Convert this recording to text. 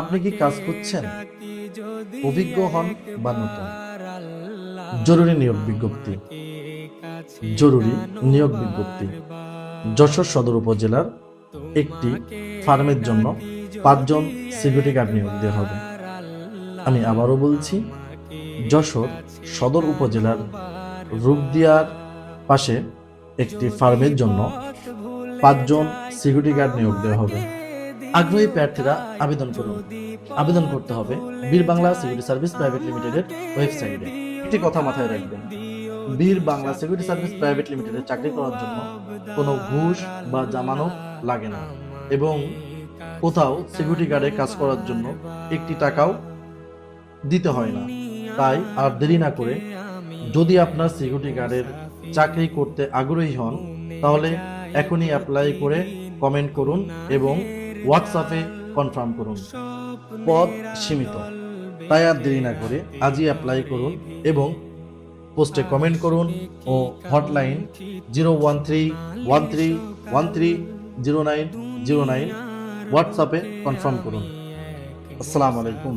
আপনি কি কাজ করছেন? অভিজ্ঞ হন বা নতুন? জরুরি নিয়োগ বিজ্ঞপ্তি। জরুরি নিয়োগ বিজ্ঞপ্তি। যশোর সদর উপজেলার একটি ফার্মের জন্য ৫ জন সিকিউরিটি গার্ড নিয়োগ দেওয়া হবে। আমি আবারও বলছি, যশোর সদর উপজেলার রূপদিয়ার পাশে একটি ফার্মের জন্য ৫ জন সিকিউরিটি গার্ড নিয়োগ দেওয়া হবে। আগ্রহী প্রার্থীরা আবেদন করুন। আবেদন করতে হবে বীর বাংলা সিকিউরিটি সার্ভিস প্রাইভেট লিমিটেডের ওয়েবসাইটে। একটি কথা মাথায় রাখবেন, বীর বাংলা সিকিউরিটি সার্ভিস প্রাইভেট লিমিটেডে চাকরি করার জন্য কোনো ঘুষ বা জামানত লাগে না এবং কোথাও সিকিউরিটি গার্ডে কাজ করার জন্য একটি টাকাও দিতে হয় না। তাই আর দেরি না করে, যদি আপনার সিকিউরিটি গার্ডের চাকরি করতে আগ্রহী হন, তাহলে এখনই অ্যাপ্লাই করে কমেন্ট করুন এবং হোয়াটসঅ্যাপে কনফার্ম করুন। পদ সীমিত, তাই আর দেরি না করে আজই অ্যাপ্লাই করুন এবং পোস্টে কমেন্ট করুন ও হটলাইন 01313130909 হোয়াটসঅ্যাপে কনফার্ম করুন। আসসালামু আলাইকুম।